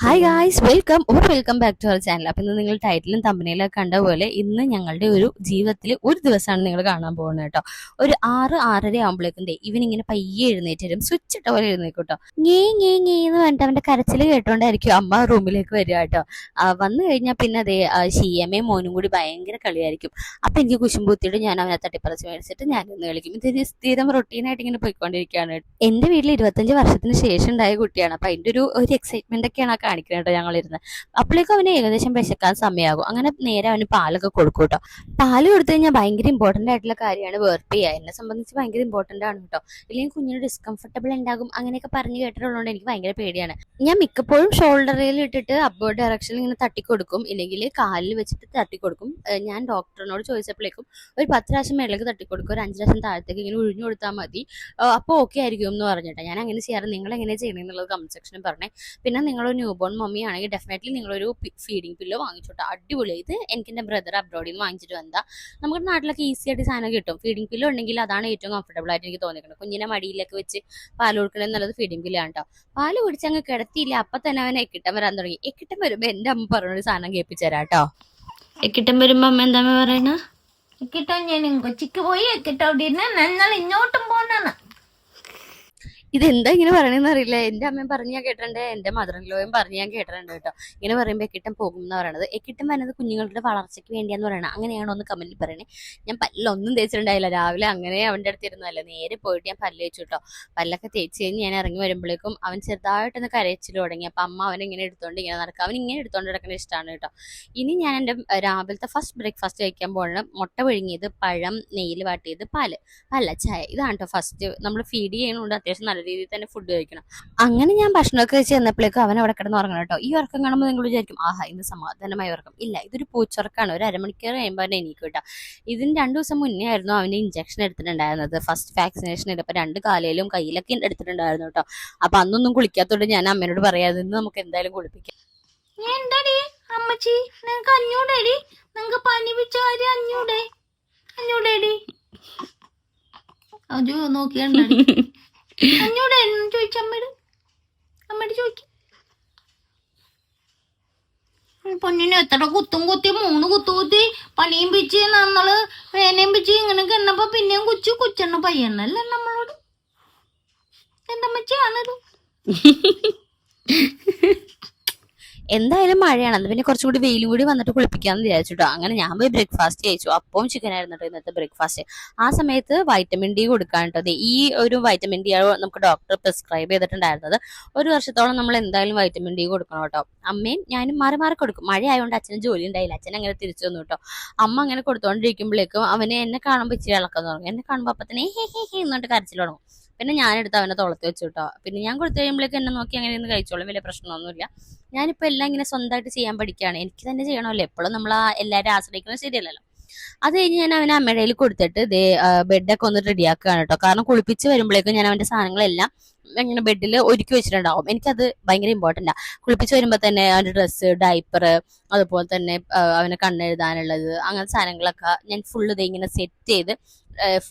Hi guys, welcome back to our channel. അപ്പം ഇന്ന് നിങ്ങൾ ടൈറ്റിലും തമ്പനയിലൊക്കെ കണ്ട പോലെ ഇന്ന് ഞങ്ങളുടെ ഒരു ജീവിതത്തിൽ ഒരു ദിവസമാണ് നിങ്ങൾ കാണാൻ പോകുന്നത് കേട്ടോ. ഒരു 6-6:30 ആകുമ്പോഴേക്കും ഇവനിങ്ങനെ പയ്യെ എഴുന്നേറ്റ് വരും, സ്വിച്ച് ഇട്ട പോലെ എഴുന്നേക്കും കേട്ടോ. ngേ ngേ ngേ എന്ന് പറഞ്ഞിട്ട് അവന്റെ കരച്ചിൽ കേട്ടോണ്ടായിരിക്കും അമ്മ റൂമിലേക്ക് വരിക കേട്ടോ. വന്നു കഴിഞ്ഞാൽ പിന്നെ അതേ ഷിയമ്മയും മോനും കൂടി ഭയങ്കര കളിയായിരിക്കും. അപ്പം എനിക്ക് കുശുമ്പൂത്തിയിട്ട് ഞാൻ അവനെ തട്ടിപ്പറിച്ച് മേടിച്ചിട്ട് ഞാനൊന്ന് കളിക്കും. ഇത് സ്ഥിരം റൊട്ടീനായിട്ട് ഇങ്ങനെ പോയിക്കൊണ്ടിരിക്കുകയാണ്. എൻ്റെ വീട്ടിൽ 25 വർഷത്തിന് ശേഷം ഉണ്ടായ കുട്ടിയാണ്. അപ്പം അതിൻ്റെ ഒരു എക്സൈറ്റ്മെന്റ് ഒക്കെയാണ് കാണിക്കുന്നത് കേട്ടോ. ഞങ്ങളിരുന്ന് അപ്പോഴേക്കും അവന് ഏകദേശം വിശക്കാൻ സമയമാകും. അങ്ങനെ നേരെ അവന് പാലൊക്കെ കൊടുക്കും കേട്ടോ. പാല് കൊടുത്തു കഴിഞ്ഞാൽ ഭയങ്കര ഇമ്പോർട്ടന്റ് ആയിട്ടുള്ള കാര്യമാണ് വേർപ്പ് ചെയ്യുക. എന്നെ സംബന്ധിച്ച് ഭയങ്കര ഇമ്പോർട്ടന്റ് ആണ് കേട്ടോ. ഇല്ലെങ്കിൽ കുഞ്ഞിന് ഡിസ്കംഫർട്ടബിൾ ഉണ്ടാകും അങ്ങനെയൊക്കെ പറഞ്ഞ് കേട്ടിട്ടുള്ളതുകൊണ്ട് എനിക്ക് ഭയങ്കര പേടിയാണ്. ഞാൻ മിക്കപ്പോഴും ഷോൾഡറിൽ ഇട്ടിട്ട് അപ്വേർഡ് ഡയറക്ഷനിൽ ഇങ്ങനെ തട്ടിക്കൊടുക്കും, ഇല്ലെങ്കിൽ കാലിൽ വെച്ചിട്ട് തട്ടിക്കൊടുക്കും. ഞാൻ ഡോക്ടറിനോട് ചോദിച്ചപ്പോഴേക്കും ഒരു 10 പ്രാവശ്യം മേളിലേക്ക് തട്ടിക്കൊടുക്കും, ഒരു 5 പ്രാവശ്യം താഴത്തേക്ക് ഇങ്ങനെ ഒഴിഞ്ഞു കൊടുത്താൽ മതി, അപ്പോൾ ഓക്കെ ആയിരിക്കും എന്ന് പറഞ്ഞിട്ട് ഞാൻ അങ്ങനെ ചെയ്യാറ്. നിങ്ങൾ എങ്ങനെ ചെയ്യണമെന്നുള്ളത് കമന്റ് സെക്ഷനിൽ പറഞ്ഞേ. പിന്നെ നിങ്ങളൊരു ന്യൂ ബോൺ മമ്മി ആണെങ്കിൽ ഡെഫിനറ്റ്ലി നിങ്ങളൊരു ഫീഡിംഗ് പില്ലോ വാങ്ങിച്ചോട്ടെ. അടിപൊളി. ഇത് എനിക്ക് എൻ്റെ ബ്രദർ അബ്രോഡിൽ നിന്ന് വാങ്ങിച്ചിട്ട് വന്നതാ. നമ്മുടെ നാട്ടിലൊക്കെ ഈസി ആയിട്ട് സാധനം കിട്ടും. ഫീഡിംഗ് പില്ലോ ഉണ്ടെങ്കിൽ അതാണ് ഏറ്റവും കംഫർട്ടബിൾ ആയിട്ട് എനിക്ക് തോന്നിക്കുന്നത്. കുഞ്ഞിനെ മടിയിലൊക്കെ വെച്ച് പാൽ കൊടുക്കണത് എന്നുള്ളത് ഫീഡിംഗ് പില്ലോ ആണ് കേട്ടോ. പാല് കുടിച്ച് അങ്ങ് കിടത്തിയില്ല, അപ്പം തന്നെ അവൻ എക്കിട്ടം വരാൻ തുടങ്ങി. എക്കിട്ടം വരുമ്പോൾ എൻ്റെ അമ്മ പറഞ്ഞൊരു സാധനം കേൾപ്പിച്ചു തരാം കേട്ടോ. എക്കിട്ടം വരുമ്പോൾ അമ്മ എന്താ പറയണ? എക്കിട്ടോ ഞാൻ കൊച്ചിക്ക് പോയി എക്കിട്ടോ ഞങ്ങൾ ഇങ്ങോട്ടും പോന്നാണ്. ഇതെന്താ ഇങ്ങനെ പറയണെന്ന് അറിയില്ല. എൻ്റെ അമ്മയും പറഞ്ഞ് ഞാൻ കേട്ടിട്ടുണ്ട്, എൻ്റെ മദർ ഇൻ ലോയും പറഞ്ഞ് ഞാൻ കേട്ടിട്ടുണ്ട് കേട്ടോ. ഇങ്ങനെ പറയുമ്പോൾ എക്കിട്ടം പോകും എന്ന് പറയണത്. എക്കിട്ടം വരുന്നത് കുഞ്ഞുങ്ങളുടെ വളർച്ചയ്ക്ക് വേണ്ടിയാന്ന് പറയണം. അങ്ങനെയാണോ ഒന്ന് കമന്റിൽ പറയണേ. ഞാൻ പല്ലൊന്നും തേച്ചിട്ടുണ്ടായില്ല. രാവിലെ അങ്ങനെ അവൻ്റെ അടുത്ത് ഇരുന്നല്ല, നേരെ പോയിട്ട് ഞാൻ പല്ല് തേച്ചു കേട്ടോ. പല്ലൊക്കെ തേച്ച് കഴിഞ്ഞ് ഞാൻ ഇറങ്ങി വരുമ്പോഴേക്കും അവൻ ചെറുതായിട്ടൊന്ന് കരച്ചിൽ തുടങ്ങി. അപ്പം അമ്മ അവൻ ഇങ്ങനെ എടുത്തോണ്ട് ഇങ്ങനെ നടക്കുക. അവൻ ഇങ്ങനെ എടുത്തോണ്ട് നടക്കുന്ന ഇഷ്ടമാണ് കേട്ടോ. ഇനി ഞാൻ എൻ്റെ രാവിലത്തെ ഫസ്റ്റ് ബ്രേക്ക്ഫാസ്റ്റ് കഴിക്കാൻ പോകുന്നത് മുട്ട പുഴുങ്ങിയത്, പഴം നെയ്യിൽ വാട്ടിയത്, പാല് അല്ല ചായ. ഇതാണ് കേട്ടോ ഫസ്റ്റ്. നമ്മൾ ഫീഡ് ചെയ്യുന്നതുകൊണ്ട് അത്യാവശ്യം നല്ല രീതിയിൽ തന്നെ ഫുഡ് കഴിക്കണം. അങ്ങനെ ഞാൻ ഭക്ഷണമൊക്കെ വെച്ച് ചെന്നപ്പോഴേക്കും അവൻ അവിടെ കിടന്ന് ഉറങ്ങണം കേട്ടോ. ഈ ഉറക്കം കാണുമ്പോൾ നിങ്ങൾ വിചാരിക്കും ആഹാ ഇന്ന് സമാധാനമായ ഉറക്കം. ഇല്ല, ഇതൊരു പൂച്ചുറക്കാണ്. ഒരു അരമണിക്കൂർ കഴിയുമ്പോൾ തന്നെ എനിക്ക് കേട്ടോ. ഇതിന് 2 ദിവസം മുന്നേ ആയിരുന്നു അവന് ഇഞ്ചക്ഷൻ എടുത്തിട്ടുണ്ടായിരുന്നത്. ഫസ്റ്റ് വാക്സിനേഷൻ എടുത്തപ്പോൾ 2 കാലിലും കയ്യിലൊക്കെ എടുത്തിട്ടുണ്ടായിരുന്നു കേട്ടോ. അപ്പൊ അന്നൊന്നും കുളിക്കാത്തോണ്ട് ഞാൻ അമ്മേനോട് പറയാതെ ഇന്ന് നമുക്ക് എന്തായാലും കുളിപ്പിക്കാം. എന്താടി അമ്മച്ചി നിങ്ങക്ക് അഞ്ഞൂടേടി, നിങ്ങക്ക് പനി പിടിച്ച കാര്യം അഞ്ഞൂടേടി അജു നോക്കിയാണ്ടി അഞ്ഞൂടെ ചോദിച്ച അമ്മയോട് ചോദിക്കും. പൊന്നിന് എത്ര കുത്തും കുത്തി 3 കുത്തി പനിയും പിച്ച് നമ്മള് വേനയും പിച്ച് ഇങ്ങനെയൊക്കെ എന്നപ്പോ പിന്നെയും കുച്ചെണ്ണ പയ്യണ്ണല്ലേ നമ്മളോട്. എന്റെ അമ്മച്ചിയാണത്. എന്തായാലും മഴയാണ്, അത് പിന്നെ കുറച്ചും കൂടി വെയിലും കൂടി വന്നിട്ട് കുളിപ്പിക്കാന്ന് വിചാരിച്ചിട്ടോ. അങ്ങനെ ഞാൻ പോയി ബ്രേക്ക്ഫാസ്റ്റ് കഴിച്ചു. അപ്പവും ചിക്കൻ ആയിരുന്നു കേട്ടോ ഇന്നത്തെ ബ്രേക്ക്ഫാസ്റ്റ്. ആ സമയത്ത് വൈറ്റമിൻ ഡി കൊടുക്കാൻ കേട്ടോ. ഈ ഒരു വൈറ്റമിൻ ഡി ആണ് നമുക്ക് ഡോക്ടർ പ്രിസ്ക്രൈബ് ചെയ്തിട്ടുണ്ടായിരുന്നത്. 1 വർഷത്തോളം നമ്മൾ എന്തായാലും വൈറ്റമിൻ ഡി കൊടുക്കണം കേട്ടോ. അമ്മയും ഞാനും മാറി മാറി കൊടുക്കും. മഴ ആയതുകൊണ്ട് അച്ഛന് ജോലി ഉണ്ടായില്ല, അച്ഛൻ അങ്ങനെ തിരിച്ചു വന്നു കേട്ടോ. അമ്മ അങ്ങനെ കൊടുത്തോണ്ടിരിക്കുമ്പോഴേക്കും അവന് എന്നെ കാണുമ്പോൾ ഇച്ചിരി ഇളക്കാൻ തുടങ്ങും. എന്നെ കാണുമ്പോൾ അപ്പം തന്നെ ഹേ ഹേ ഹേ എന്നിട്ട് കരച്ചിൽ തുടങ്ങും. പിന്നെ ഞാനെടുത്ത് അവനെ തുളത്തി വെച്ചു കേട്ടോ. പിന്നെ ഞാൻ കൊടുത്തു കഴിയുമ്പോഴേക്കും എന്നെ നോക്കി അങ്ങനെ ഒന്ന് കഴിച്ചോളും, വലിയ പ്രശ്നമൊന്നുമില്ല. ഞാനിപ്പോൾ എല്ലാം ഇങ്ങനെ സ്വന്തമായിട്ട് ചെയ്യാൻ പഠിക്കുകയാണ്. എനിക്ക് തന്നെ ചെയ്യണമല്ലോ, എപ്പോഴും നമ്മൾ എല്ലാവരും ആശ്രയിക്കുന്നത് ശരിയല്ലല്ലോ. അത് കഴിഞ്ഞ് ഞാൻ അവനെ അമ്മയുടെ കയ്യിൽ കൊടുത്തിട്ട് ബെഡൊക്കെ ഒന്ന് റെഡിയാക്കുകയാണ് കേട്ടോ. കാരണം കുളിപ്പിച്ച് വരുമ്പോഴേക്കും ഞാൻ അവൻ്റെ സാധനങ്ങളെല്ലാം ഇങ്ങനെ ബെഡിൽ ഒരുക്കി വെച്ചിട്ടുണ്ടാവും. എനിക്കത് ഭയങ്കര ഇമ്പോർട്ടൻ്റാണ്. കുളിപ്പിച്ച് വരുമ്പോൾ തന്നെ അവൻ്റെ ഡ്രസ്സ്, ഡയപ്പർ, അതുപോലെ തന്നെ അവനെ കണ്ണെഴുതാനുള്ളത്, അങ്ങനത്തെ സാധനങ്ങളൊക്കെ ഞാൻ ഫുള്ള് ഇങ്ങനെ സെറ്റ് ചെയ്ത്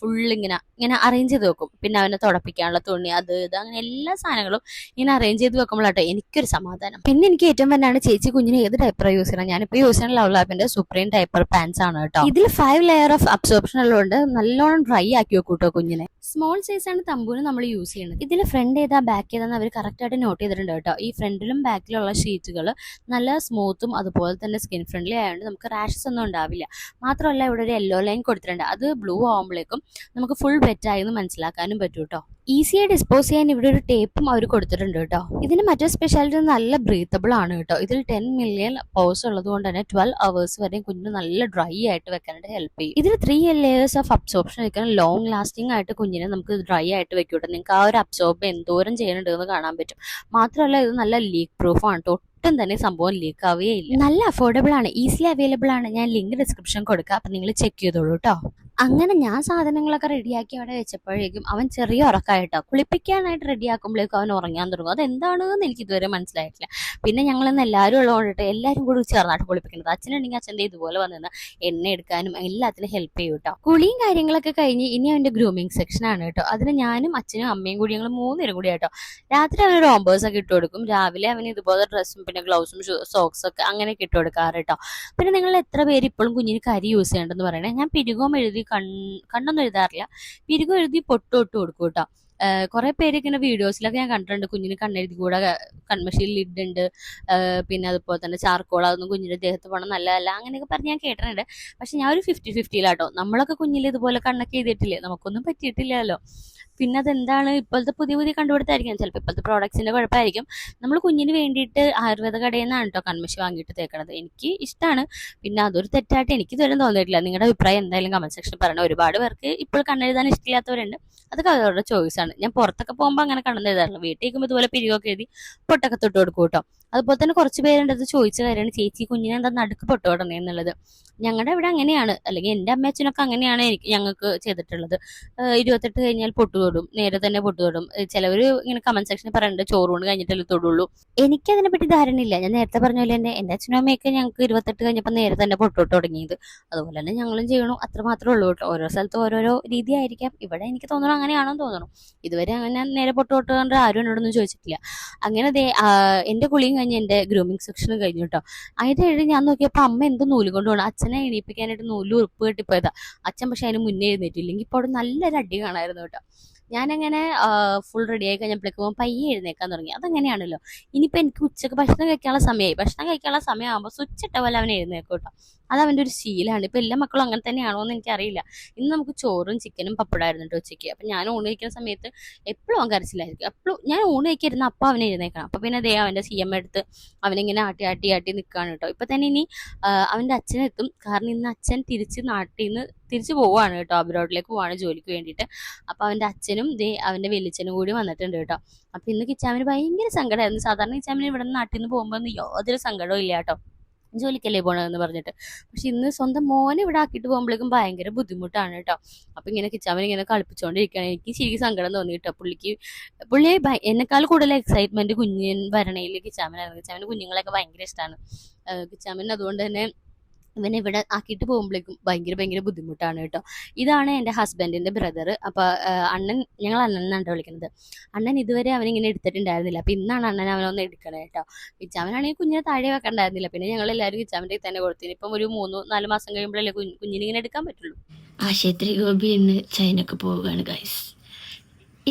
ഇങ്ങനെ അറേഞ്ച് ചെയ്ത് വെക്കും. പിന്നെ അവനെ തുടപ്പിക്കാനുള്ള തുണി, അത് ഇത് അങ്ങനെ എല്ലാ സാധനങ്ങളും ഇങ്ങനെ അറേഞ്ച് ചെയ്ത് വെക്കുമ്പോഴാട്ടോ എനിക്കൊരു സമാധാനം. പിന്നെ എനിക്ക് ഏറ്റവും വേണ്ടാണ് ചേച്ചി കുഞ്ഞിന് ഏത് ഡയപ്പർ യൂസ് ചെയ്യണം. ഞാനിപ്പോൾ യൂസ് ചെയ്യുന്ന ലവ് ലാബിന്റെ സുപ്രീം ഡയപ്പർ പാൻസ് ആണ് കേട്ടോ. ഇതിൽ 5 ലെയർ ഓഫ് അബ്സോർപ്ഷൻ ഉള്ളതുകൊണ്ട് നല്ലോണം ഡ്രൈ ആക്കി വെക്കും കേട്ടോ കുഞ്ഞിനെ. സ്മോൾ സൈസ് ആണ് തമ്പൂന് നമ്മൾ യൂസ് ചെയ്യുന്നത്. ഇതിൽ ഫ്രണ്ട് ഏതാ ബാക്ക് ഏതാന്ന് അവർ കറക്റ്റായിട്ട് നോട്ട് ചെയ്തിട്ടുണ്ട് കേട്ടോ. ഈ ഫ്രണ്ടിലും ബാക്കിലുള്ള ഷീറ്റുകൾ നല്ല സ്മൂത്തും അതുപോലെ തന്നെ സ്കിൻ ഫ്രണ്ട്ലി ആയതുകൊണ്ട് നമുക്ക് റാഷസ് ഒന്നും ഉണ്ടാവില്ല. മാത്രമല്ല ഇവിടെ ഒരു യെല്ലോ ലൈൻ കൊടുത്തിട്ടുണ്ട്. അത് ബ്ലൂ ആകുമ്പോഴേക്കും നമുക്ക് ഫുൾ വെറ്റായി എന്ന് മനസ്സിലാക്കാനും പറ്റും കേട്ടോ. ഈസിയായി ഡിസ്പോസ് ചെയ്യാൻ ഇവിടെ ഒരു ടേപ്പും അവർ കൊടുത്തിട്ടുണ്ട് കേട്ടോ. ഇതിന് മറ്റൊരു സ്പെഷ്യാലിറ്റി നല്ല ബ്രീത്തബിൾ ആണ് കേട്ടോ. ഇതിൽ 10 മില്യൺ പൗസ് ഉള്ളത് കൊണ്ട് തന്നെ 12 hours വരെ കുഞ്ഞിന് നല്ല ഡ്രൈ ആയിട്ട് വെക്കാനായിട്ട് ഹെൽപ്പ് ചെയ്യും. ഇതിൽ 3 ലെയേഴ്സ് ഓഫ് അബ്സോർപ്ഷൻ വെക്കാൻ ലോങ് ലാസ്റ്റിംഗ് ആയിട്ട് കുഞ്ഞിനെ നമുക്ക് ഡ്രൈ ആയിട്ട് വെക്കും കേട്ടോ. നിങ്ങൾക്ക് ആ ഒരു അബ്സോർബ് എന്തോരം ചെയ്യുന്നുണ്ട് എന്ന് കാണാൻ പറ്റും. മാത്രമല്ല ഇത് നല്ല ലീക്ക് പ്രൂഫ് ആണ് കേട്ടോ. ഒട്ടും തന്നെ സംഭവം ലീക്ക് ആവുകയില്ല. നല്ല അഫോർഡബിൾ ആണ്, ഈസിലി അവൈലബിൾ ആണ്. ഞാൻ ലിങ്ക് ഡിസ്ക്രിപ്ഷൻ കൊടുക്കാം, അപ്പം നിങ്ങൾ ചെക്ക് ചെയ്തോളൂ കേട്ടോ. അങ്ങനെ ഞാൻ സാധനങ്ങളൊക്കെ റെഡിയാക്കി അവിടെ വെച്ചപ്പോഴേക്കും അവൻ ചെറിയ ഉറക്കമായിട്ടോ. കുളിപ്പിക്കാനായിട്ട് റെഡിയാക്കുമ്പോഴേക്കും അവൻ ഉറങ്ങാൻ തുടങ്ങും. അതെന്താണെന്ന് എനിക്ക് ഇതുവരെ മനസ്സിലായിട്ടില്ല. പിന്നെ ഞങ്ങളിന്ന് എല്ലാവരും ഉള്ളതുകൊണ്ടിട്ട് എല്ലാവരും കൂടി ചേർന്നായിട്ട് കുളിപ്പിക്കുന്നത്. അച്ഛനുണ്ടെങ്കിൽ അച്ഛൻ്റെ ഇതുപോലെ വന്നിരുന്ന എണ്ണ എടുക്കാനും എല്ലാത്തിനും ഹെൽപ്പ് ചെയ്യും കേട്ടോ. കുളിയും കാര്യങ്ങളൊക്കെ കഴിഞ്ഞ് ഇനി അവൻ്റെ ഗ്രൂമിങ് സെക്ഷനാണ് കേട്ടോ. അതിന് ഞാനും അച്ഛനും അമ്മയും കൂടി ഞങ്ങൾ 3 പേരും കൂടി കേട്ടോ. രാത്രി അവന് റോംബേഴ്സ് ഒക്കെ ഇട്ട് കൊടുക്കും. രാവിലെ അവന് ഇതുപോലെ ഡ്രസ്സും പിന്നെ ഗ്ലൗസും സോക്സ് ഒക്കെ അങ്ങനെയൊക്കെ ഇട്ട് കൊടുക്കാറ് കേട്ടോ. പിന്നെ നിങ്ങൾ എത്ര പേര് ഇപ്പോഴും കുഞ്ഞിന് കരി യൂസ് ചെയ്യേണ്ടെന്ന് പറയണേ. ഞാൻ പിരുകവും എഴുതി കണ്ണൊന്നും എഴുതാറില്ല, പിരുകം എഴുതി പൊട്ടും ഇട്ട് കൊടുക്കും കേട്ടോ. കുറെ പേര് ഇങ്ങനെ വീഡിയോസിലൊക്കെ ഞാൻ കണ്ടിട്ടുണ്ട് കുഞ്ഞിന് കണ്ണെഴുതി കൂടെ കൺമഷിയിൽ ലിഡുണ്ട്, പിന്നെ അതുപോലെ തന്നെ ചാർക്കോൾ, അതൊന്നും കുഞ്ഞിന്റെ ദേഹത്ത് പോകണം നല്ലതല്ല അങ്ങനെയൊക്കെ പറഞ്ഞ് ഞാൻ കേട്ടിട്ടുണ്ട്. പക്ഷെ ഞാൻ ഒരു 50-50 നമ്മളൊക്കെ കുഞ്ഞിൽ ഇതുപോലെ കണ്ണൊക്കെ എഴുതിയിട്ടില്ലേ, നമുക്കൊന്നും പറ്റിയിട്ടില്ലല്ലോ. പിന്നെ അതെന്താണ് ഇപ്പോഴത്തെ പുതിയ പുതിയ കണ്ടുപിടുത്തായിരിക്കും, ചിലപ്പോൾ ഇപ്പോഴത്തെ പ്രോഡക്ട്സിന്റെ കുഴപ്പമായിരിക്കും. നമ്മൾ കുഞ്ഞിന് വേണ്ടിയിട്ട് ആയുർവേദ കടയിൽ നിന്നാണ് കേട്ടോ കൺമഷി വാങ്ങിയിട്ട് തേക്കണത്. എനിക്ക് ഇഷ്ടമാണ്. പിന്നെ അതൊരു തെറ്റായിട്ട് എനിക്ക് ഇതുവരെ തോന്നിയിട്ടില്ല. നിങ്ങളുടെ അഭിപ്രായം എന്തായാലും കമന്റ് സെക്ഷനിൽ പറയണം. ഒരുപാട് പേർക്ക് ഇപ്പോൾ കണ്ണെഴുതാൻ ഇഷ്ടമില്ലാത്തവരുണ്ട്, അതൊക്കെ അവരുടെ ചോയ്സാണ്. ഞാൻ പുറത്തൊക്കെ പോകുമ്പോൾ അങ്ങനെ കണ്ണെഴുതാറില്ല. വീട്ടിൽ നിൽക്കുമ്പോൾ ഇതുപോലെ പിരികൊക്കെ എഴുതി പൊട്ടൊക്കെ തൊട്ട് കൊടുക്കും കേട്ടോ. അതുപോലെ തന്നെ കുറച്ച് പേരുടെ അടുത്ത് ചോദിച്ച കാര്യമാണ്, ചേച്ചി കുഞ്ഞിനെ എന്താ നടുക്ക് പൊട്ട് തൊടണേ എന്നുള്ളത്. ഞങ്ങളുടെ ഇവിടെ അങ്ങനെയാണ്, അല്ലെങ്കിൽ എൻ്റെ അമ്മയച്ഛനൊക്കെ അങ്ങനെയാണ് ഞങ്ങൾക്ക് ചെയ്തിട്ടുള്ളത്. 28 കഴിഞ്ഞാൽ പൊട്ട് തൊടും, നേരെ തന്നെ പൊട്ട് തൊടും. ചിലവർ ഇങ്ങനെ കമന്റ് സെക്ഷനിൽ പറയുന്നുണ്ട് ചോറൂണ് കഴിഞ്ഞിട്ടല്ലേ തൊടുള്ളൂ. എനിക്കതിനെ പറ്റി ധാരണയില്ല. ഞാൻ നേരത്തെ പറഞ്ഞ പോലെ തന്നെ എൻ്റെ അച്ഛനും അമ്മയൊക്കെ ഞങ്ങൾക്ക് 28 കഴിഞ്ഞപ്പോൾ നേരെ തന്നെ പൊട്ട് തൊട്ട് തുടങ്ങിയത്. അതുപോലെ തന്നെ ഞങ്ങളും ചെയ്യണു, അത്ര മാത്രമേ ഉള്ളൂ കേട്ടോ. ഓരോ സ്ഥലത്തും ഓരോരോ രീതി ആയിരിക്കാം. ഇവിടെ എനിക്ക് തോന്നുന്നു അങ്ങനെയാണെന്ന് തോന്നുന്നു. ഇതുവരെ അങ്ങനെ നേരെ പൊട്ട് തൊട്ട് കൊണ്ട് ആരും എന്നോടൊന്നും ചോദിച്ചിട്ടില്ല. അങ്ങനെ എൻ്റെ കുളിയും കഴിഞ്ഞ് എൻ്റെ ഗ്രൂമിങ് സെക്ഷനും കഴിഞ്ഞു കേട്ടോ. അതിൻ്റെ ഇടയിൽ ഞാൻ നോക്കിയപ്പോൾ അമ്മ എന്തോ നൂല് കൊണ്ട് പോകണം. അച്ഛനെ എണീപ്പിക്കാനായിട്ട് നൂല് ഉറുപ്പ് കെട്ടിപ്പോയതാ. അച്ഛൻ പക്ഷെ അതിന് മുന്നേ എഴുന്നേറ്റില്ലെങ്കിൽ ഇപ്പോൾ അവിടെ നല്ലൊരു അടി കാണായിരുന്നു കേട്ടോ. ഞാനങ്ങനെ ഫുൾ റെഡി ആയി കഴിഞ്ഞപ്പോഴേക്കും പയ്യെ എഴുന്നേക്കാൻ തുടങ്ങി. അതങ്ങനെയാണല്ലോ. ഇനിയിപ്പോൾ എനിക്ക് ഉച്ചക്ക് ഭക്ഷണം കഴിക്കാനുള്ള സമയമായി. ഭക്ഷണം കഴിക്കാനുള്ള സമയമാകുമ്പോൾ സ്വിച്ച് ഇട്ട പോലെ അവൻ എഴുന്നേക്കും കേട്ടോ. അത് അവൻ്റെ ഒരു ശീലമാണ്. ഇപ്പം എല്ലാ മക്കളും അങ്ങനെ തന്നെയാണോ എന്ന് എനിക്കറിയില്ല. ഇന്ന് നമുക്ക് ചോറും ചിക്കനും പപ്പടമായിരുന്നു കേട്ടോ ഉച്ചയ്ക്ക്. അപ്പം ഞാൻ ഊണ് കഴിക്കുന്ന സമയത്ത് എപ്പോഴും അവൻ കരച്ചിലായിരിക്കും. എപ്പോഴും ഞാൻ ഊണ് കഴിക്കായിരുന്ന അപ്പം അവനെ എഴുന്നേക്കണം. അപ്പം പിന്നെ അവൻ്റെ CM എടുത്ത് അവനിങ്ങനെ ആട്ടി ആട്ടി ആട്ടി നിൽക്കുകയാണ് കേട്ടോ. ഇപ്പം തന്നെ ഇനി അവൻ്റെ അച്ഛനെത്തും. കാരണം ഇന്ന് അച്ഛൻ നാട്ടിൽ നിന്ന് തിരിച്ചു പോവുകയാണ് കേട്ടോ. അബ്രോഡിലേക്ക് പോവാണ് ജോലിക്ക് വേണ്ടിയിട്ട്. അപ്പോൾ അവൻ്റെ അച്ഛനും അവൻ്റെ വലിയച്ഛനും കൂടി വന്നിട്ടുണ്ട് കേട്ടോ. അപ്പം ഇന്ന് കിച്ചാമിന് ഭയങ്കര സങ്കടമായിരുന്നു. സാധാരണ കിച്ചാമിന് ഇവിടെ നിന്ന് നാട്ടിൽ നിന്ന് പോകുമ്പോൾ ഒന്നും യാതൊരു സങ്കടവും ഇല്ല കേട്ടോ, ജോലിക്കല്ലേ പോകണമെന്ന് പറഞ്ഞിട്ട്. പക്ഷെ ഇന്ന് സ്വന്തം മോനെ ഇവിടെ ആക്കിയിട്ട് പോകുമ്പോഴേക്കും ഭയങ്കര ബുദ്ധിമുട്ടാണ് കേട്ടോ. അപ്പം ഇങ്ങനെ കിച്ചാമിനെ ഇങ്ങനെ കളിപ്പിച്ചുകൊണ്ടിരിക്കുകയാണ്. എനിക്ക് ശരിക്കും സങ്കടം തോന്നി കേട്ടോ. പുള്ളിയെ എന്നെക്കാൾ കൂടുതൽ എക്സൈറ്റ്മെന്റ് കുഞ്ഞിൻ വരണയിൽ കിച്ചാമിനായിരുന്നു. കിച്ചാമിന് കുഞ്ഞുങ്ങളൊക്കെ ഭയങ്കര ഇഷ്ടമാണ്. കിച്ചാമിന് അതുകൊണ്ട് തന്നെ ഇവനെ ഇവിടെ ആക്കിയിട്ട് പോകുമ്പോഴേക്കും ഭയങ്കര ബുദ്ധിമുട്ടാണ് കേട്ടോ. ഇതാണ് എൻ്റെ ഹസ്ബൻഡിൻ്റെ ബ്രദർ. അപ്പോൾ അണ്ണൻ, ഞങ്ങൾ അണ്ണനാണ് വിളിക്കുന്നത്. അണ്ണൻ ഇതുവരെ അവനിങ്ങനെ എടുത്തിട്ടുണ്ടായിരുന്നില്ല. അപ്പോൾ ഇന്നാണ് അണ്ണൻ അവനൊന്ന് എടുക്കണേ കേട്ടോ. കിച്ചാമനാണെങ്കിൽ കുഞ്ഞിനെ താഴെ വെക്കണ്ടായിരുന്നില്ല. പിന്നെ ഞങ്ങൾ എല്ലാവരും കിച്ചാമിൻ്റെ തന്നെ കൊടുത്തിന്. ഇപ്പം ഒരു 3-4 മാസം കഴിയുമ്പോഴല്ലേ കുഞ്ഞിനിങ്ങനെ എടുക്കാൻ പറ്റുള്ളൂ. ആശുപത്രി ഗോപി ഇന്ന് ചൈനക്ക് പോവുകയാണ് ഗൈസ്.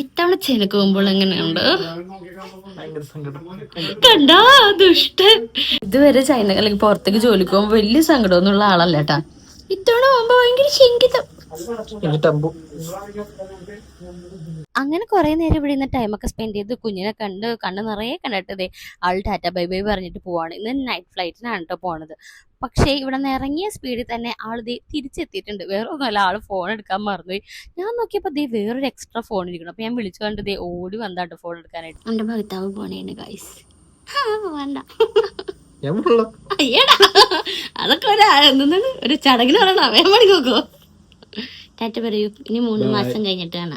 ഇത്തവണ ചൈനക്ക് പോകുമ്പോൾ എങ്ങനെയുണ്ട് കണ്ടാ ദുഷ്ടൻ. ഇതുവരെ ചൈന അല്ലെങ്കിൽ പുറത്തേക്ക് ജോലിക്ക് പോകുമ്പോൾ വലിയ സങ്കടമൊന്നുള്ള ആളല്ല കേട്ടാ. ഇത്തവണ പോകുമ്പോ ഭയങ്കര ശങ്കിതം. അങ്ങനെ കുറെ നേരം ഇവിടെ നിന്ന് ടൈമൊക്കെ സ്പെൻഡ് ചെയ്ത് കുഞ്ഞിനെ കണ്ണ് നിറയെ കണ്ടിട്ട് ആൾ ടാറ്റ ബൈ ബൈ പറഞ്ഞിട്ട് പോവാണ്. ഇന്ന് നൈറ്റ് ഫ്ലൈറ്റിനാണ് കേട്ടോ പോണത്. പക്ഷേ ഇവിടെ നിന്ന് ഇറങ്ങിയ സ്പീഡിൽ തന്നെ ആൾ തിരിച്ചെത്തിയിട്ടുണ്ട്. വേറെ ഒന്നുമല്ല, ആൾ ഫോൺ എടുക്കാൻ മറന്നുപോയി. ഞാൻ നോക്കിയപ്പോൾ വേറൊരു എക്സ്ട്രാ ഫോൺ ഇരിക്കണം. അപ്പോൾ ഞാൻ വിളിച്ചു കണ്ട് ഓടി വന്നാട്ടോ ഫോൺ എടുക്കാനായിട്ട്. എന്റെ ഭർത്താവ് പോണേണ് ഗൈസ്. വേണ്ട അതൊക്കെ ഒരു ചടങ്ങിന് പറയണ. വേഗം പണി നോക്കോ. ടാറ്റ പറയൂ. ഇനി 3 മാസം കഴിഞ്ഞിട്ടാണ്.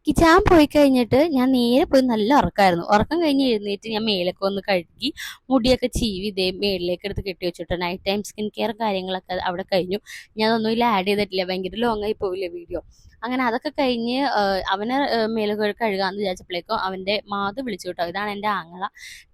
കിച്ചാൻ പോയി കഴിഞ്ഞിട്ട് ഞാൻ നേരെ പോയി നല്ല ഉറക്കമായിരുന്നു. ഉറക്കം കഴിഞ്ഞ് എഴുന്നേറ്റ് ഞാൻ മേലൊക്കെ ഒന്ന് കഴുകി മുടിയൊക്കെ ചീവി മേളിലേക്ക് എടുത്ത് കെട്ടി വെച്ചിട്ട് നൈറ്റ് ടൈം സ്കിൻ കെയർ കാര്യങ്ങളൊക്കെ അവിടെ കഴിഞ്ഞു. ഞാൻ ഒന്നും ഇതിൽ ആഡ് ചെയ്തിട്ടില്ല, ഭയങ്കര ലോങ് ആയി പോവില്ലേ വീഡിയോ. അങ്ങനെ അതൊക്കെ കഴിഞ്ഞ് അവനെ മേലൊക്കെ കഴുകാന്ന് വിചാരിച്ചപ്പോഴേക്കും അവൻ്റെ മാത് വിളിച്ചു കേട്ടോ. ഇതാണ് എൻ്റെ ആങ്ങള.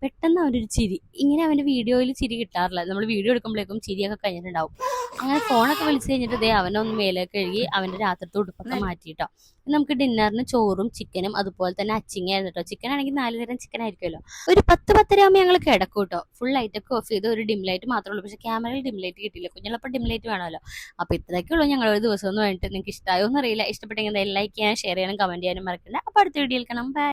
പെട്ടെന്ന് അവനൊരു ചിരി. ഇങ്ങനെ അവൻ്റെ വീഡിയോയിൽ ചിരി കിട്ടാറില്ല. നമ്മൾ വീഡിയോ എടുക്കുമ്പോഴേക്കും ചിരിയൊക്കെ കഴിഞ്ഞിട്ടുണ്ടാവും. അങ്ങനെ ഫോണൊക്കെ വിളിച്ച് കഴിഞ്ഞിട്ട് അവനൊന്ന് മേലൊക്കെ കഴുകി അവൻ്റെ രാത്രിത്തെ ഉടുപ്പൊക്കെ മാറ്റിയിട്ടോ. നമുക്ക് ഡിന്നറിന് ചോറും ചിക്കനും അതുപോലെ തന്നെ അച്ചിങ്ങയായിരുന്നു കേട്ടോ. ചിക്കൻ ആണെങ്കിൽ 4 നേരം ചിക്കൻ ആയിരിക്കുമല്ലോ. ഒരു 10-10:30 ആകുമ്പോൾ ഞങ്ങൾ കിടക്കും കേട്ടോ. ഫുൾ ലൈറ്റൊക്കെ ഓഫ് ചെയ്ത് ഒരു ഡിം ലൈറ്റ് മാത്രമേ ഉള്ളൂ. പക്ഷേ ക്യാമറയിൽ ഡിം ലൈറ്റ് കിട്ടില്ല. കുഞ്ഞുള്ളപ്പോൾ ഡിം ലൈറ്റ് വേണമല്ലോ. അപ്പോൾ ഇത്രയൊക്കെ ഉള്ളൂ ഞങ്ങൾ ഒരു ദിവസം എന്ന് വേണ്ടിയിട്ട്. നിങ്ങൾക്ക് ഇഷ്ടമായോ എന്നറിയില്ല. ഇഷ്ടപ്പെട്ടെങ്കിൽ ലൈക്ക് ചെയ്യാനും ഷെയർ ചെയ്യാനും കമൻറ്റ് ചെയ്യാനും മറക്കണ്ട. അപ്പോൾ അടുത്ത വീഡിയോയിൽ കാണാം. ബൈ.